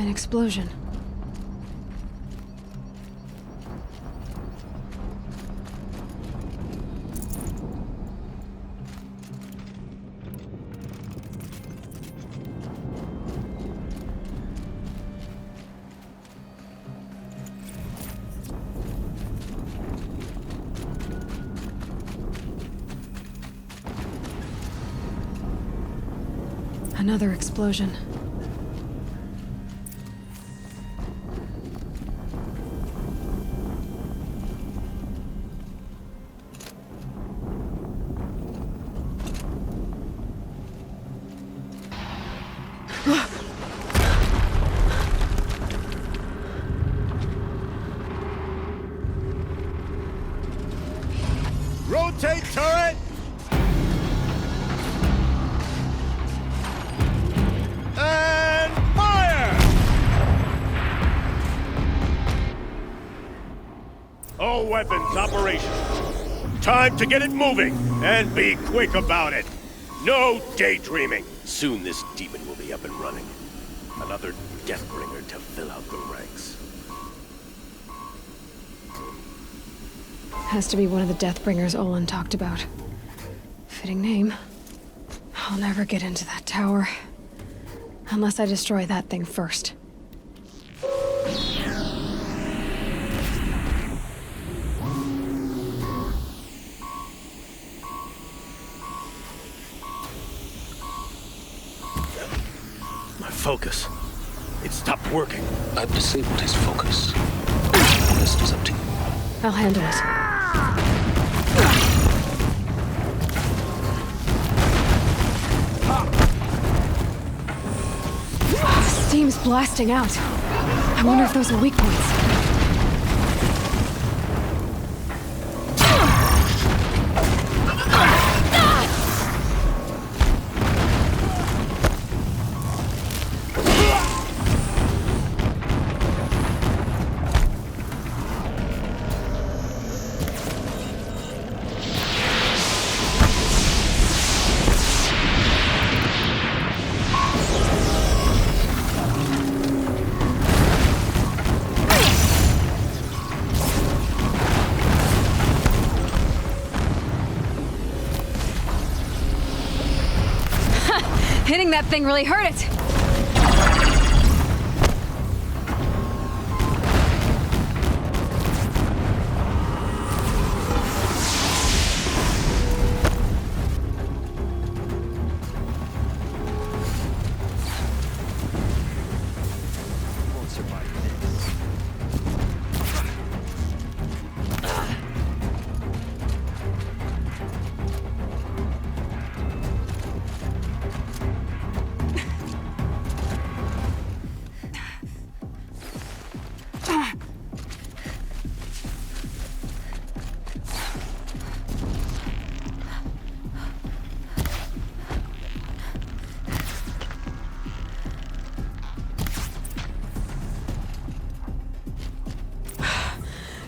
An explosion. Another explosion. Rotate turret! And fire! All weapons operational. Time to get it moving, and be quick about it. No daydreaming. Soon this demon will be up and running. Another Deathbringer to fill out the ranks. Has to be one of the Deathbringers Olin talked about. Fitting name. I'll never get into that tower. Unless I destroy that thing first. My focus. It stopped working. I've disabled his focus. The rest is up to you. I'll handle it. Steam's blasting out. I wonder if those are weak points. Hitting that thing really hurt it.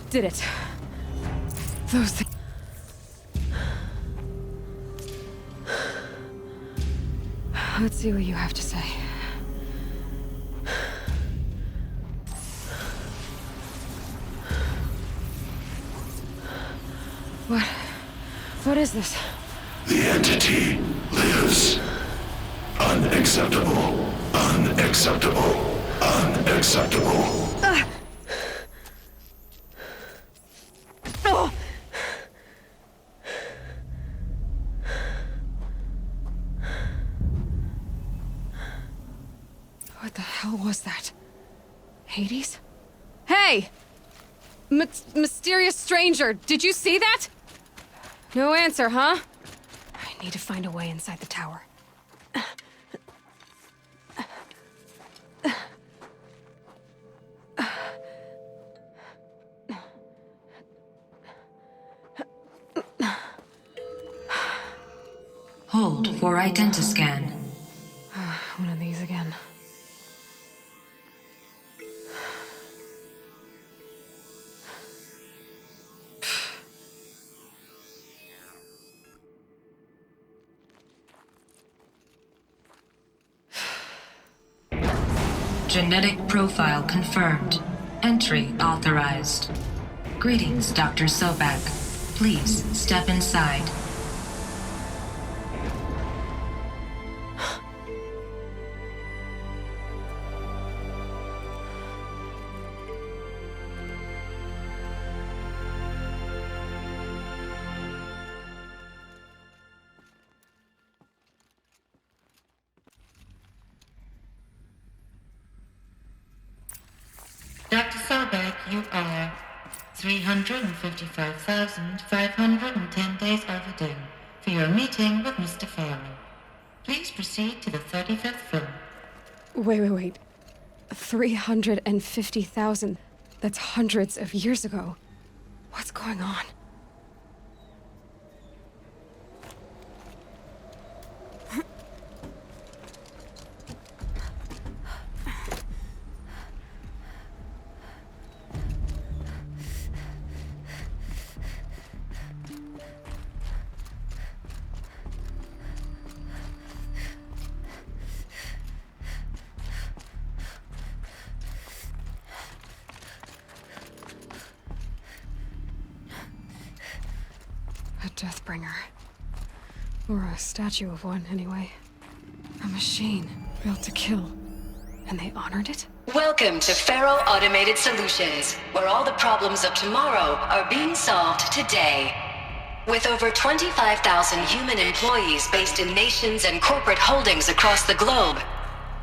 Did it. Those things. Let's see what you have to say. What is this? The entity lives. Unacceptable. Unacceptable. Unacceptable. What the hell was that? Hades? Hey! Mysterious stranger, did you see that? No answer, huh? I need to find a way inside the tower. Hold for identiscan. One of these again. Genetic profile confirmed. Entry authorized. Greetings, Dr. Sobek. Please step inside. Dr. Sobek, you are 355,510 days overdue for your meeting with Mr. Farrell. Please proceed to the 35th floor. Wait. 350,000. That's hundreds of years ago. What's going on? A Deathbringer. Or a statue of one, anyway. A machine built to kill. And they honored it? Welcome to Faro Automated Solutions, where all the problems of tomorrow are being solved today. With over 25,000 human employees based in nations and corporate holdings across the globe,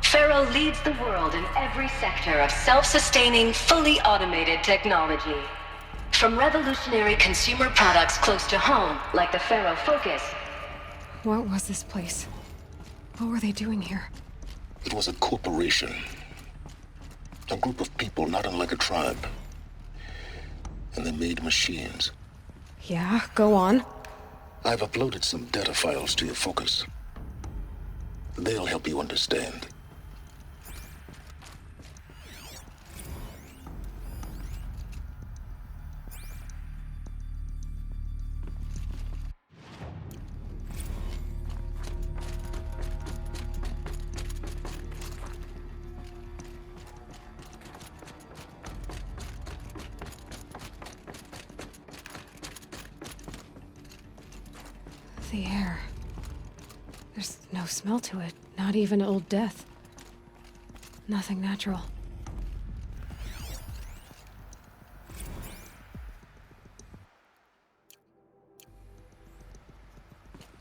Faro leads the world in every sector of self-sustaining, fully automated technology. From revolutionary consumer products close to home, like the Faro Focus. What was this place? What were they doing here? It was a corporation. A group of people not unlike a tribe. And they made machines. Yeah, go on. I've uploaded some data files to your Focus. They'll help you understand. The air. There's no smell to it, not even old death. Nothing natural.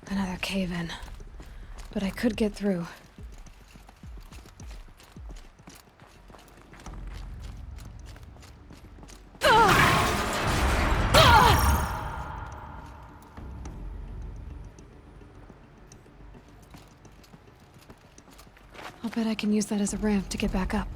Another cave-in. But I could get through. I'll bet I can use that as a ramp to get back up.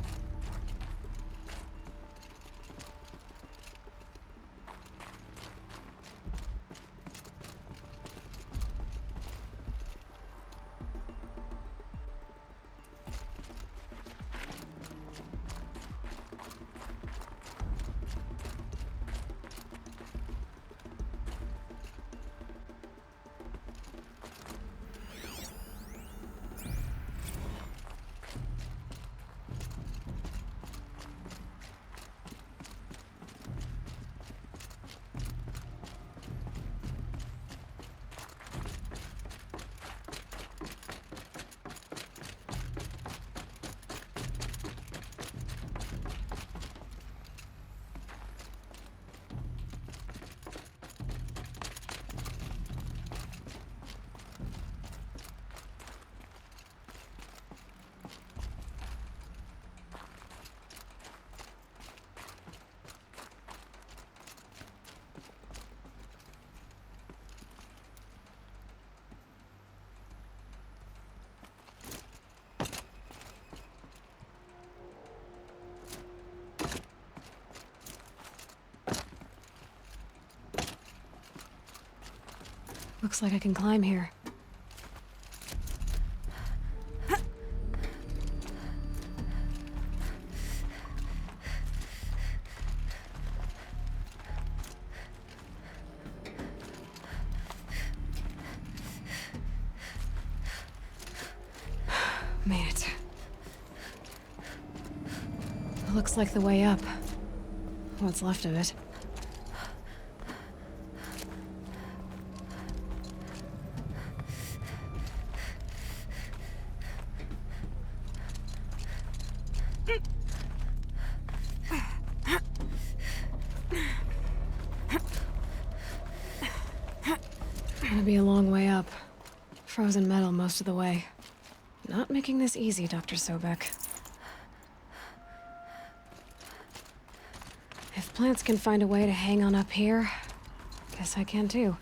Looks like I can climb here. Made it. Looks like the way up. What's left of it. Gonna be a long way up. Frozen metal most of the way. Not making this easy, Dr. Sobek. If plants can find a way to hang on up here, guess I can too.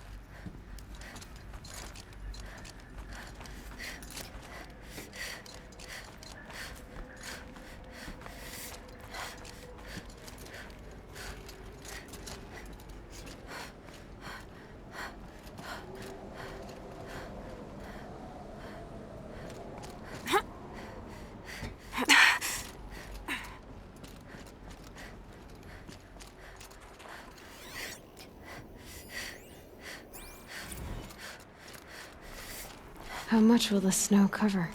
How much will the snow cover?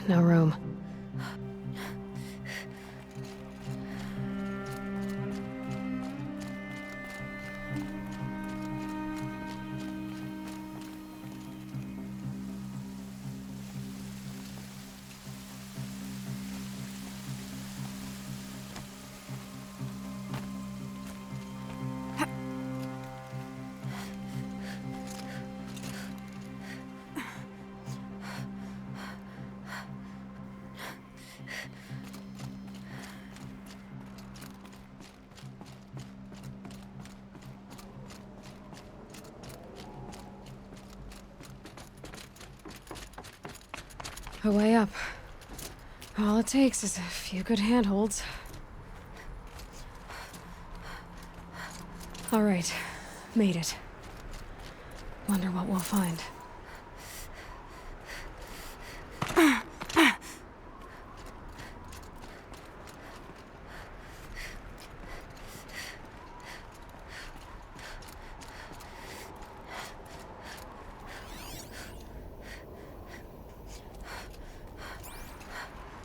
No room. A way up. All it takes is a few good handholds. All right, made it. Wonder what we'll find.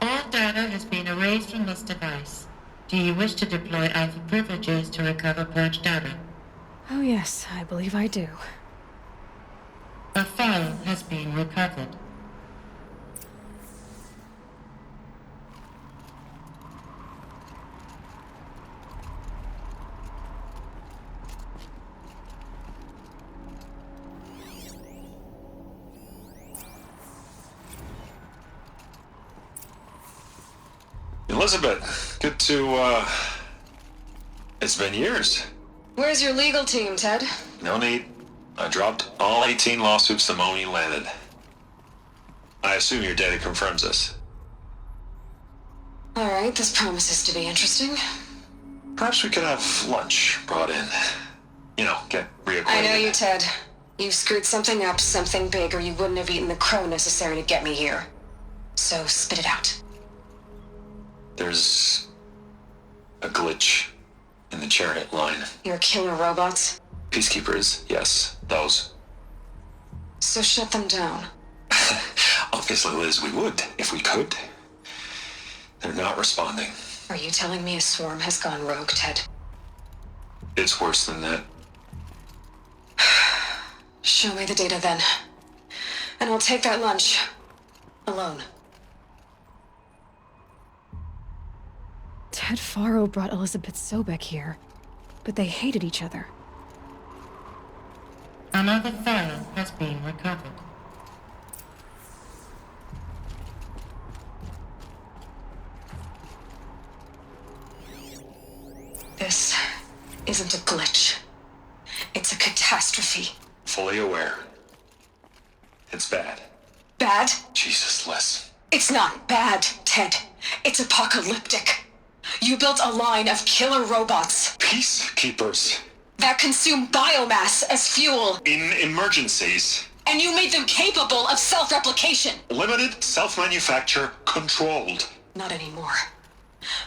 All data has been erased from this device. Do you wish to deploy Alpha privileges to recover purged data? Oh yes, I believe I do. A file has been recovered. Elizabeth, good to, it's been years. Where's your legal team, Ted? No need. I dropped all 18 lawsuits the moment you landed. I assume your data confirms this. All right, this promises to be interesting. Perhaps we could have lunch brought in. You know, get reacquainted. I know you, Ted. You've screwed something up, something big, or you wouldn't have eaten the crow necessary to get me here. So spit it out. There's a glitch in the chariot line. Your killer robots? Peacekeepers, yes, those. So shut them down. Obviously, Liz, we would, if we could. They're not responding. Are you telling me a swarm has gone rogue, Ted? It's worse than that. Show me the data then. And I'll take that lunch. Alone. Ted Faro brought Elizabeth Sobek here, but they hated each other. Another file has been recovered. This isn't a glitch. It's a catastrophe. Fully aware. It's bad. Bad? Jesus, Liz. It's not bad, Ted. It's apocalyptic. You built a line of killer robots Peacekeepers. that consume biomass as fuel, In emergencies. and you made them capable of self-replication. Limited, self-manufacture, controlled. Not anymore.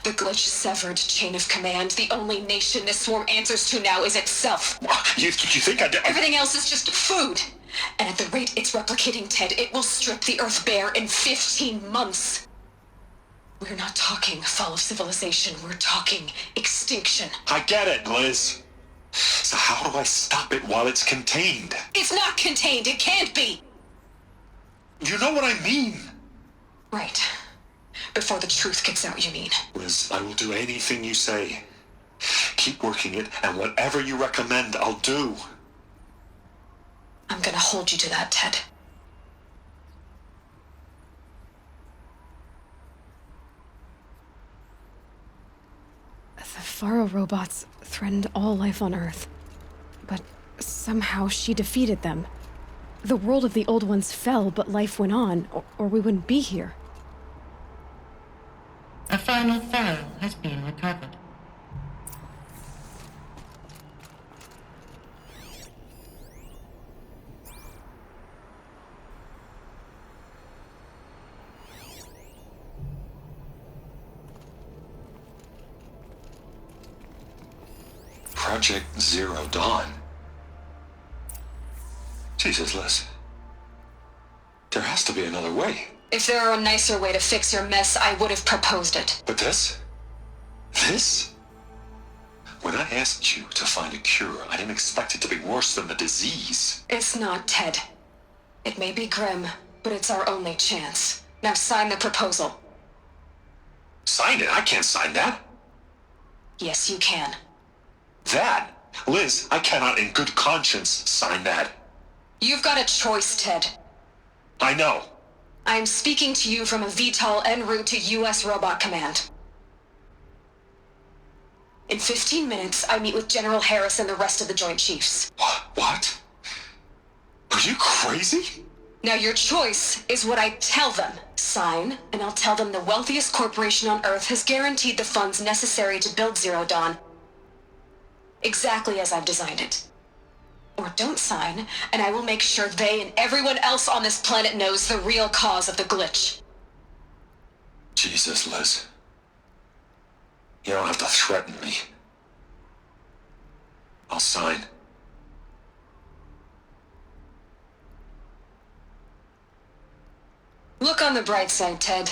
The glitch severed chain of command. The only nation this swarm answers to now is itself. You think I... Everything else is just food. And at the rate it's replicating, Ted, it will strip the Earth bare in 15 months. We're not talking fall of civilization. We're talking extinction. I get it, Liz. So how do I stop it while it's contained? It's not contained. It can't be. You know what I mean? Right. Before the truth gets out, you mean? Liz, I will do anything you say. Keep working it, and whatever you recommend, I'll do. I'm gonna hold you to that, Ted. The Faro robots threatened all life on Earth. But somehow she defeated them. The world of the old ones fell, but life went on, or we wouldn't be here. A final file has been recovered. Project Zero Dawn. Jesus, Liz. There has to be another way. If there were a nicer way to fix your mess, I would have proposed it. But this? This? When I asked you to find a cure, I didn't expect it to be worse than the disease. It's not, Ted. It may be grim, but it's our only chance. Now sign the proposal. Sign it? I can't sign that. Yes, you can. That? Liz, I cannot in good conscience sign that. You've got a choice, Ted. I know. I am speaking to you from a VTOL en route to U.S. Robot Command. In 15 minutes, I meet with General Harris and the rest of the Joint Chiefs. What? Are you crazy? Now your choice is what I tell them. Sign, and I'll tell them the wealthiest corporation on Earth has guaranteed the funds necessary to build Zero Dawn. Exactly as I've designed it. Or don't sign, and I will make sure they and everyone else on this planet knows the real cause of the glitch. Jesus, Liz. You don't have to threaten me. I'll sign. Look on the bright side, Ted.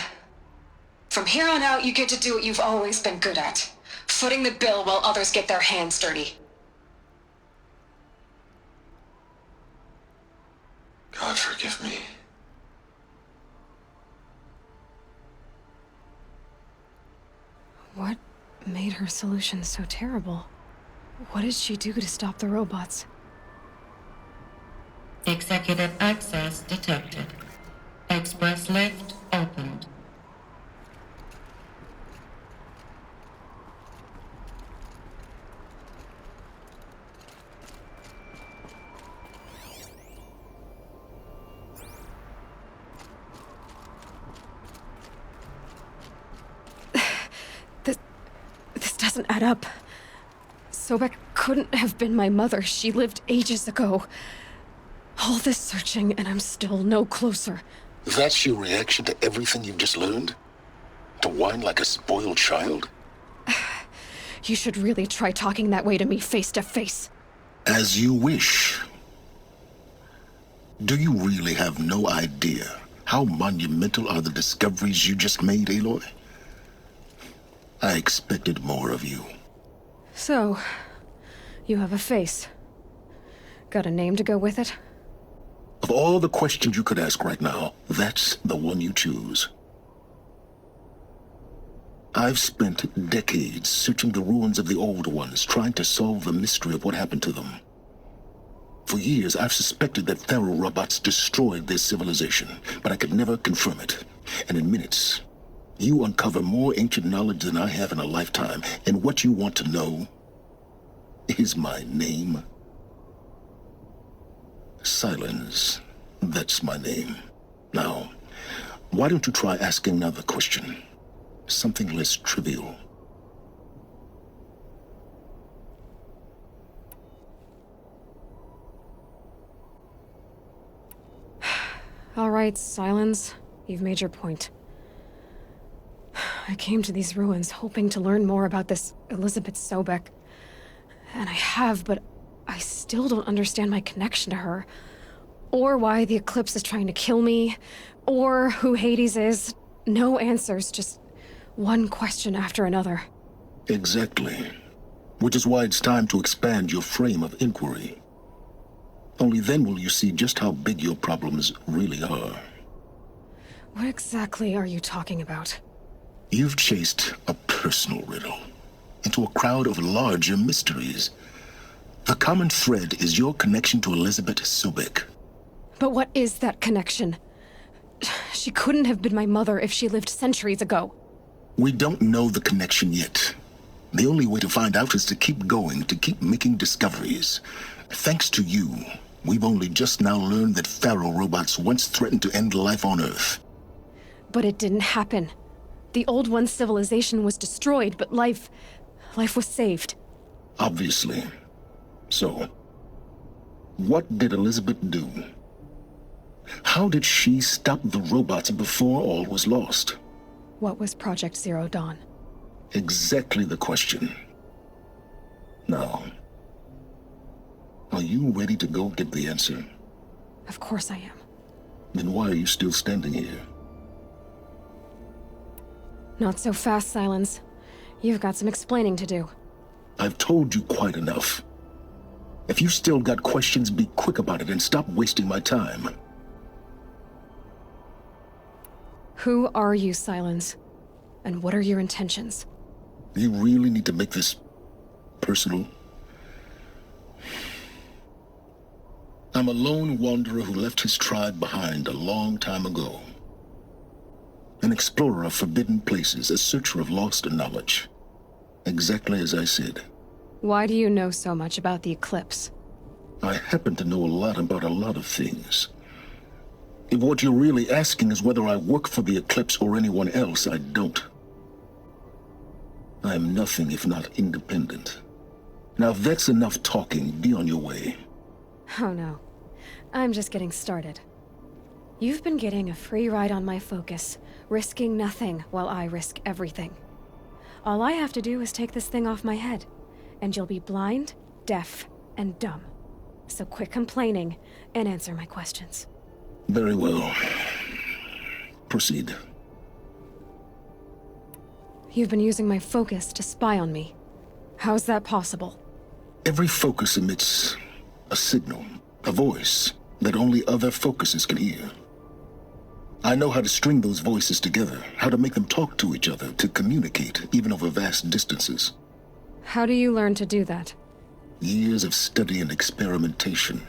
From here on out, you get to do what you've always been good at. Footing the bill while others get their hands dirty. God forgive me. What made her solution so terrible? What did she do to stop the robots? Executive access detected. Express lift opened. doesn't add up. Sobek couldn't have been my mother. She lived ages ago. All this searching, and I'm still no closer. That's your reaction to everything you've just learned? To whine like a spoiled child? You should really try talking that way to me face to face. As you wish. Do you really have no idea how monumental are the discoveries you just made, Aloy? I expected more of you. So, you have a face. Got a name to go with it? Of all the questions you could ask right now, that's the one you choose. I've spent decades searching the ruins of the old ones, trying to solve the mystery of what happened to them. For years, I've suspected that Faro robots destroyed their civilization, but I could never confirm it. And in minutes, you uncover more ancient knowledge than I have in a lifetime, and what you want to know is my name. Silence. That's my name. Now, why don't you try asking another question? Something less trivial. All right, Silence. You've made your point. I came to these ruins hoping to learn more about this Elizabeth Sobek. And I have, but I still don't understand my connection to her. Or why the Eclipse is trying to kill me. Or who Hades is. No answers, just one question after another. Exactly. Which is why it's time to expand your frame of inquiry. Only then will you see just how big your problems really are. What exactly are you talking about? You've chased a personal riddle into a crowd of larger mysteries. The common thread is your connection to Elizabeth Sobek. But what is that connection? She couldn't have been my mother if she lived centuries ago. We don't know the connection yet. The only way to find out is to keep going, to keep making discoveries. Thanks to you, we've only just now learned that Faro robots once threatened to end life on Earth. But it didn't happen. The Old One's civilization was destroyed, but life was saved. Obviously. So, what did Elizabeth do? How did she stop the robots before all was lost? What was Project Zero Dawn? Exactly the question. Now, are you ready to go get the answer? Of course I am. Then why are you still standing here? Not so fast, Silence. You've got some explaining to do. I've told you quite enough. If you still got questions, be quick about it and stop wasting my time. Who are you, Silence? And what are your intentions? You really need to make this personal? I'm a lone wanderer who left his tribe behind a long time ago. An explorer of forbidden places, a searcher of lost knowledge. Exactly as I said. Why do you know so much about the Eclipse? I happen to know a lot about a lot of things. If what you're really asking is whether I work for the Eclipse or anyone else, I don't. I am nothing if not independent. Now if that's enough talking, be on your way. Oh no. I'm just getting started. You've been getting a free ride on my focus, risking nothing while I risk everything. All I have to do is take this thing off my head, and you'll be blind, deaf, and dumb. So quit complaining and answer my questions. Very well. Proceed. You've been using my focus to spy on me. How's that possible? Every focus emits a signal, a voice that only other focuses can hear. I know how to string those voices together, how to make them talk to each other, to communicate, even over vast distances. How do you learn to do that? Years of study and experimentation.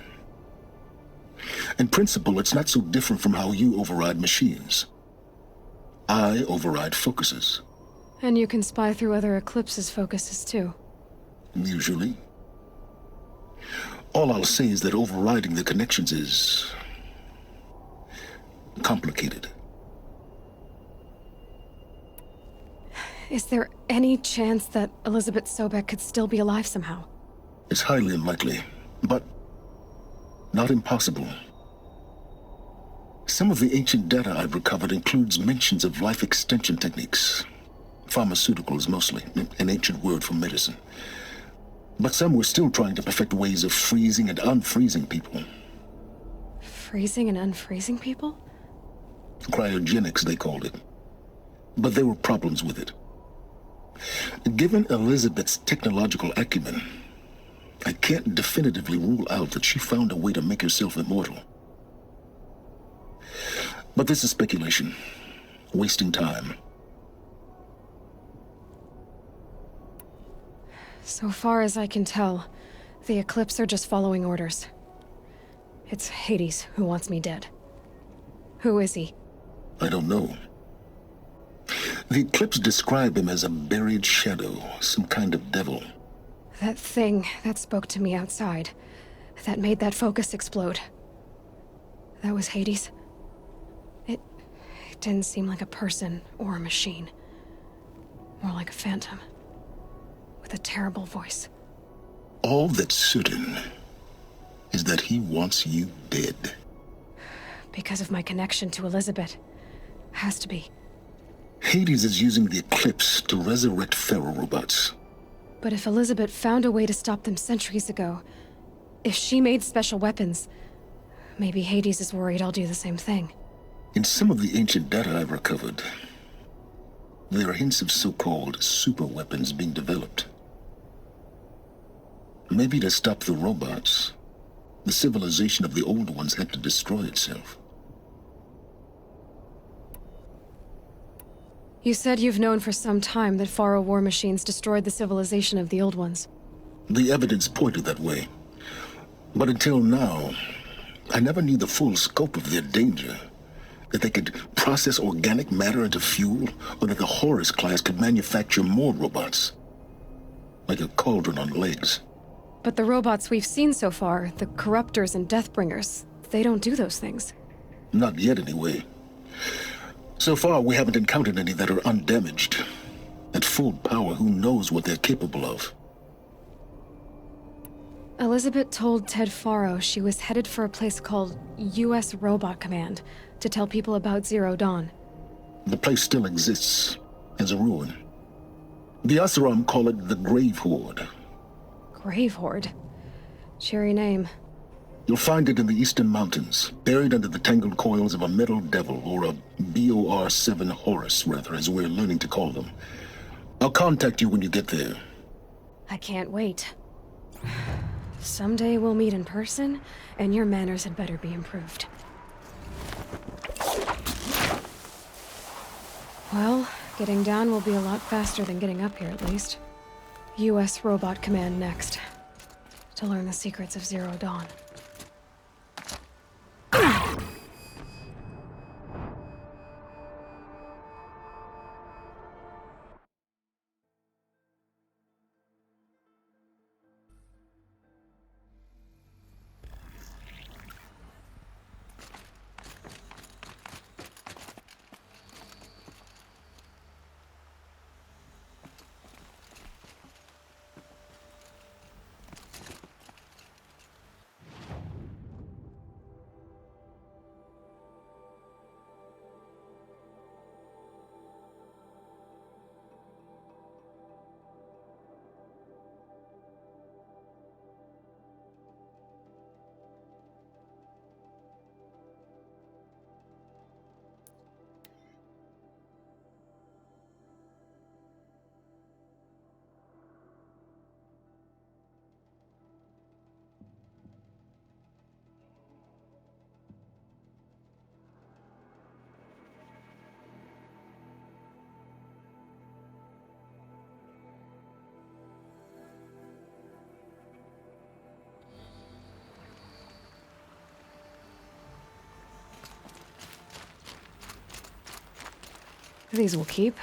In principle, it's not so different from how you override machines. I override focuses. And you can spy through other Eclipse's focuses too. Usually. All I'll say is that overriding the connections is complicated. Is there any chance that Elizabeth Sobek could still be alive somehow? It's highly unlikely, but not impossible. Some of the ancient data I've recovered includes mentions of life extension techniques. Pharmaceuticals, mostly, an ancient word for medicine. But some were still trying to perfect ways of freezing and unfreezing people. Freezing and unfreezing people? Cryogenics, they called it. But there were problems with it. Given Elizabeth's technological acumen, I can't definitively rule out that she found a way to make herself immortal. But this is speculation. Wasting time. So far as I can tell, the Eclipse are just following orders. It's Hades who wants me dead. Who is he? I don't know. The Eclipse describe him as a buried shadow, some kind of devil. That thing that spoke to me outside, that made that focus explode. That was Hades. It didn't seem like a person or a machine. More like a phantom. With a terrible voice. All that's certain is that he wants you dead. Because of my connection to Elizabeth. Has to be. Hades is using the Eclipse to resurrect Pharaoh robots. But if Elizabeth found a way to stop them centuries ago, if she made special weapons, maybe Hades is worried I'll do the same thing. In some of the ancient data I've recovered, there are hints of so-called super weapons being developed. Maybe to stop the robots, the civilization of the old ones had to destroy itself. You said you've known for some time that Pharaoh war machines destroyed the civilization of the old ones. The evidence pointed that way. But until now, I never knew the full scope of their danger. That they could process organic matter into fuel, or that the Horus class could manufacture more robots. Like a cauldron on legs. But the robots we've seen so far, the Corruptors and Deathbringers, they don't do those things. Not yet, anyway. So far, we haven't encountered any that are undamaged. At full power, who knows what they're capable of? Elizabeth told Ted Faro she was headed for a place called U.S. Robot Command to tell people about Zero Dawn. The place still exists, as a ruin. The Asuram call it the Grave Horde. Grave Horde? Cheery name. You'll find it in the Eastern Mountains, buried under the tangled coils of a metal devil, or a BOR-7 Horus, rather, as we're learning to call them. I'll contact you when you get there. I can't wait. Someday we'll meet in person, and your manners had better be improved. Well, getting down will be a lot faster than getting up here, at least. U.S. Robot Command next. To learn the secrets of Zero Dawn. These will keep.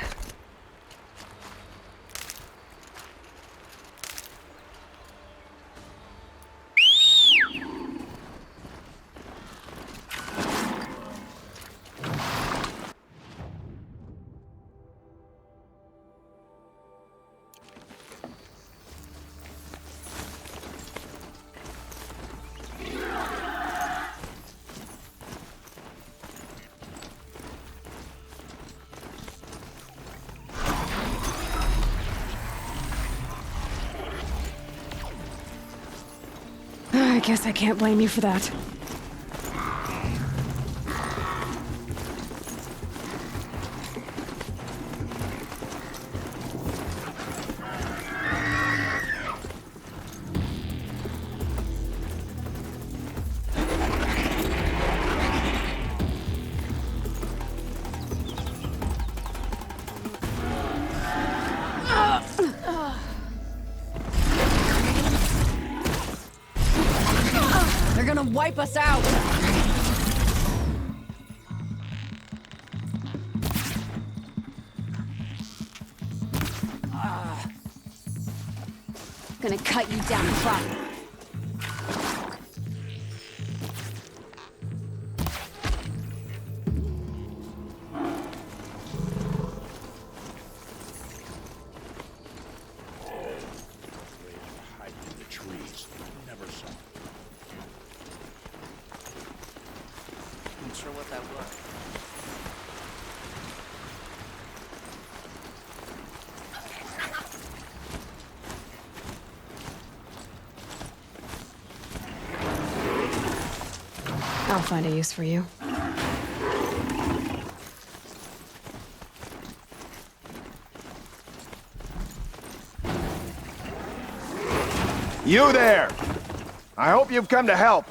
guess I can't blame you for that. They're gonna wipe us out! Gonna cut you down front. Hiding in the trees. Never saw. Not sure what that was. I'll find a use for you. You there! I hope you've come to help,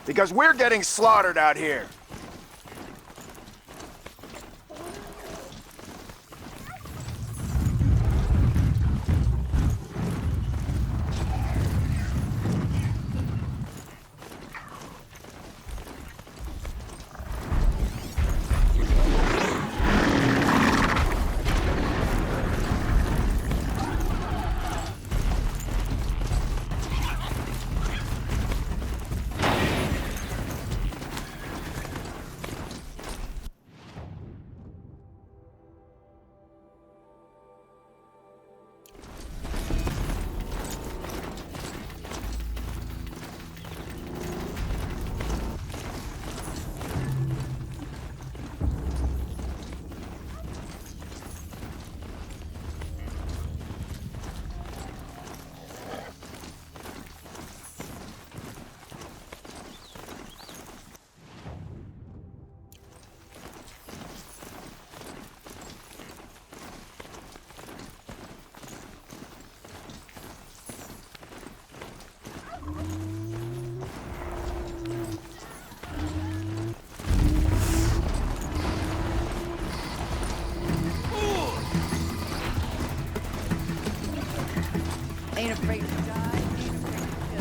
because we're getting slaughtered out here. Ain't afraid to die, ain't afraid to kill.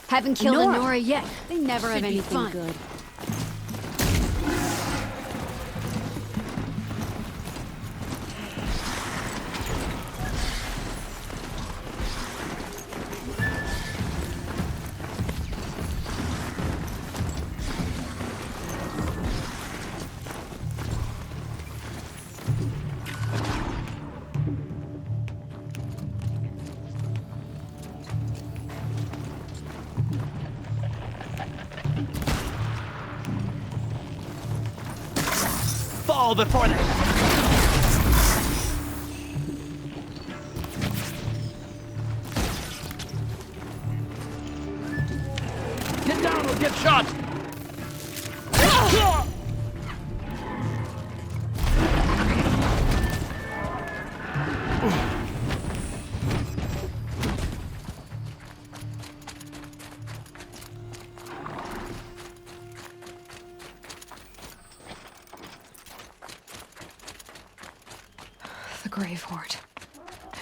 Haven't killed Nora. a Nora yet. They never have Should be anything fun. good. fall before they... Get down or get shot! The Grave Horde.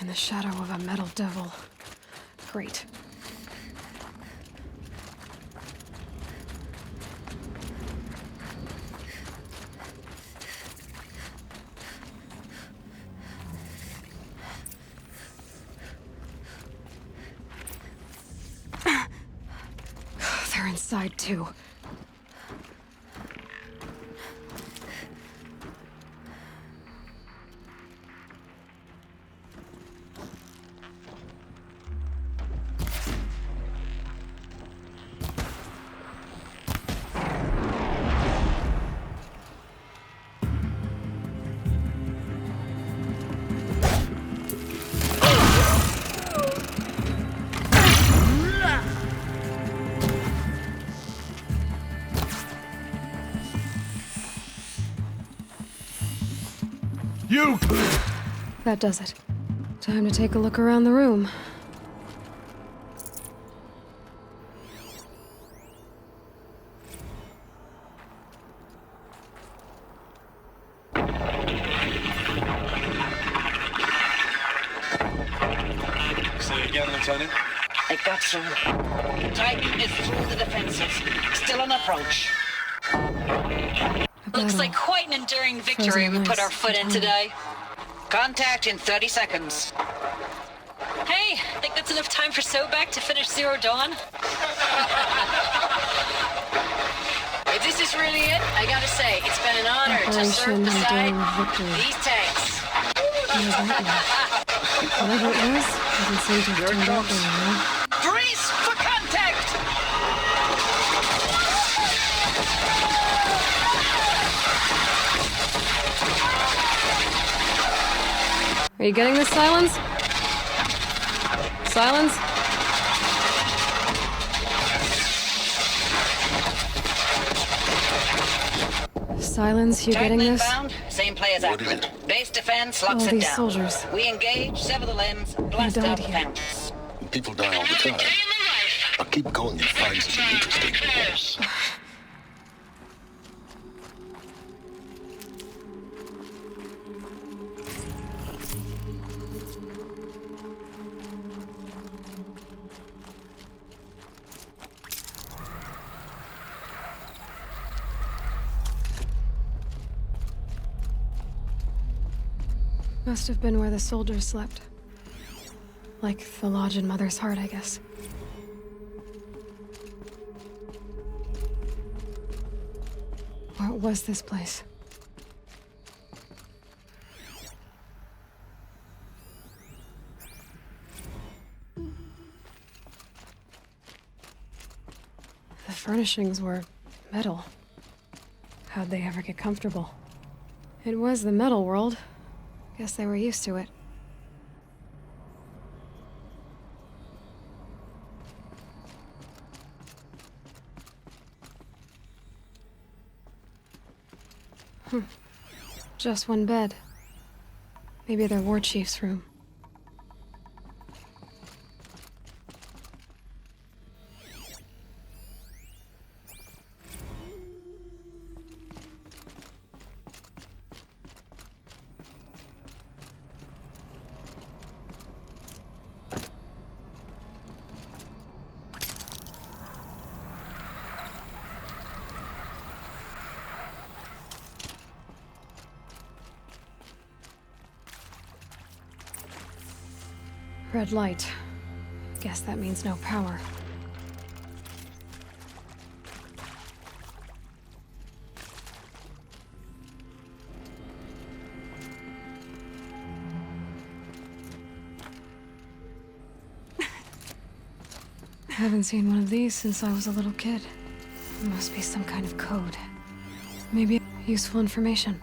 In the shadow of a metal devil. Great. They're inside too. You! That does it. Time to take a look around the room. Say again, Lieutenant. I got some. Titan is through the defenses. Still on approach. Looks like quite an enduring victory we put our foot in today. Contact in 30 seconds. Hey, think that's enough time for Sobek to finish Zero Dawn? If this is really it, I gotta say, it's been an honor to serve beside these tanks. Whatever it was, doesn't seem to have turned out very well. Brace for contact! Are you getting this, Silence? Silence? Silence, you getting this? Inbound, same play as accurate. Base defense locks All it these down. soldiers. We engage, sever the limbs, blast died out the here. fountains. People die all the time. But keep going and find something interesting. Must have been where the soldiers slept. Like the lodge in Mother's Heart, I guess. What was this place? The furnishings were metal. How'd they ever get comfortable? It was the metal world. Guess they were used to it. Just one bed. Maybe their war chief's room. Red light. Guess that means no power. Haven't seen one of these since I was a little kid. It must be some kind of code. Maybe useful information.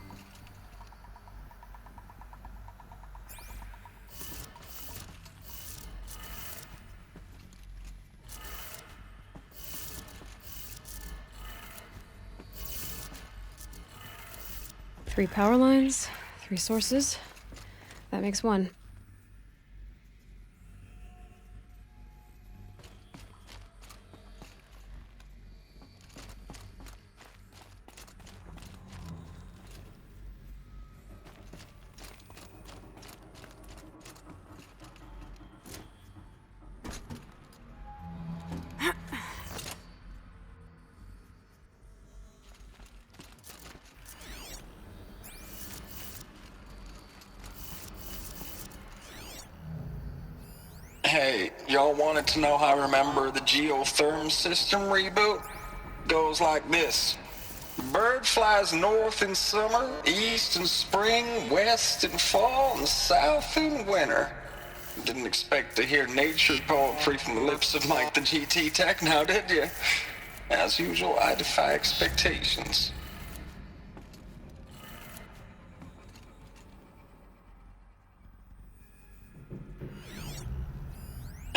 3 power lines, 3 sources. That makes 1. Hey, y'all wanted to know how I remember the geotherm system reboot? Goes like this. Bird flies north in summer, east in spring, west in fall, and south in winter. Didn't expect to hear nature poetry from the lips of Mike the GT Tech now, did you? As usual, I defy expectations.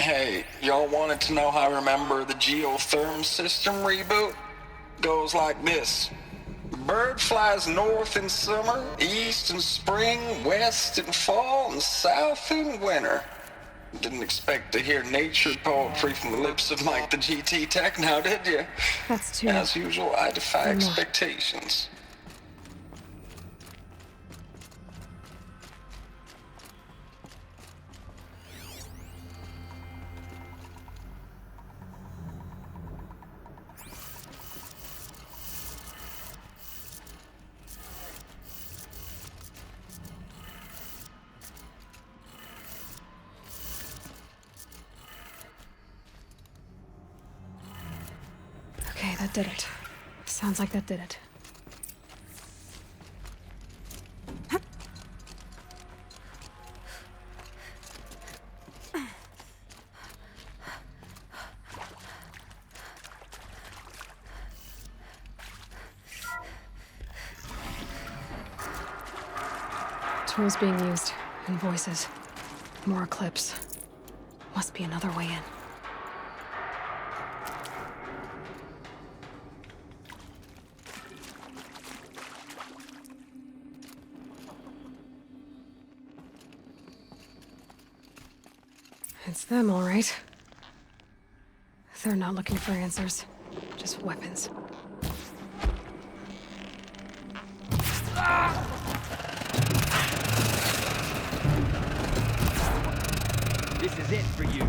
Hey, y'all wanted to know how I remember the geotherm system reboot? Goes like this. Bird flies north in summer, east in spring, west in fall, and south in winter. Didn't expect to hear nature poetry from the lips of Mike the GT Tech now, did you? That's too... As usual, I defy expectations. Okay, that did it. Sounds like that did it. Tools being used, and voices. More clips. Must be another way in. It's them, all right. They're not looking for answers, just weapons. This is it for you.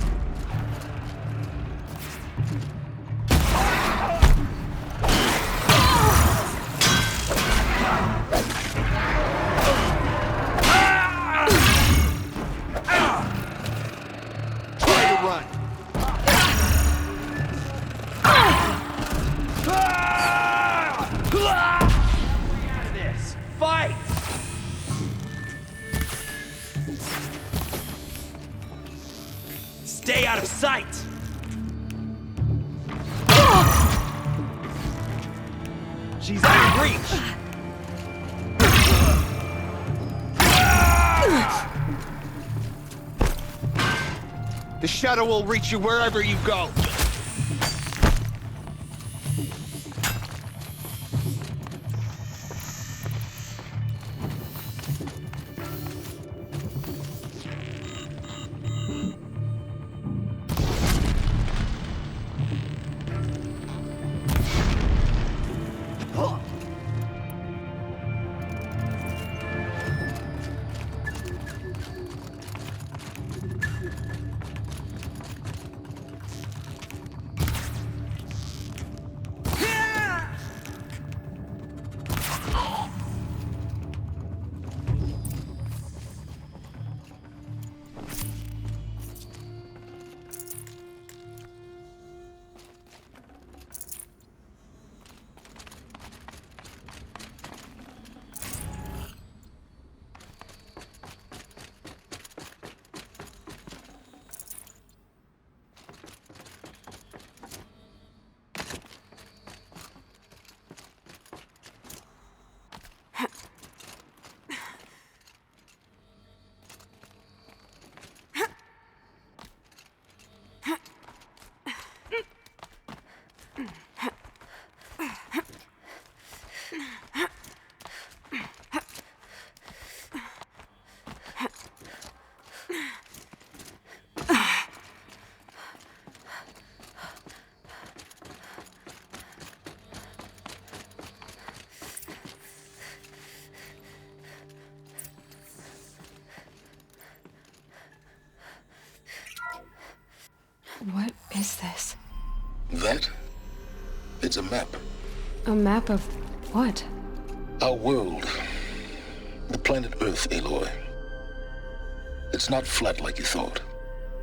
Stay out of sight! She's out of reach! The shuttle will reach you wherever you go. What is this? That? It's a map. A map of what? Our world. The planet Earth, Aloy. It's not flat like you thought.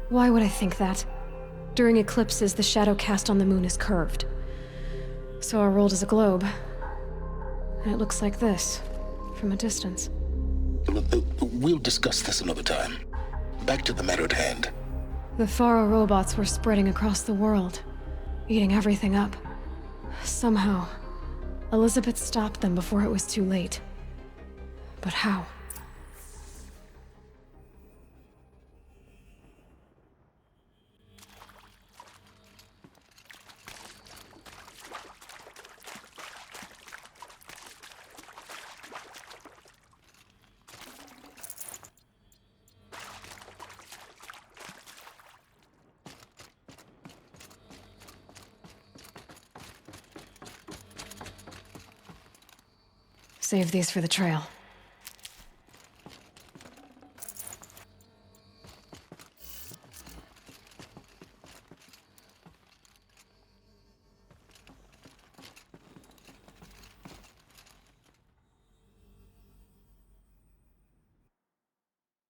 Why would I think that? During eclipses, the shadow cast on the moon is curved. So our world is a globe. And it looks like this, from a distance. We'll discuss this another time. Back to the matter at hand. The Faro robots were spreading across the world, eating everything up. Somehow, Elizabeth stopped them before it was too late. But how? Save these for the trail.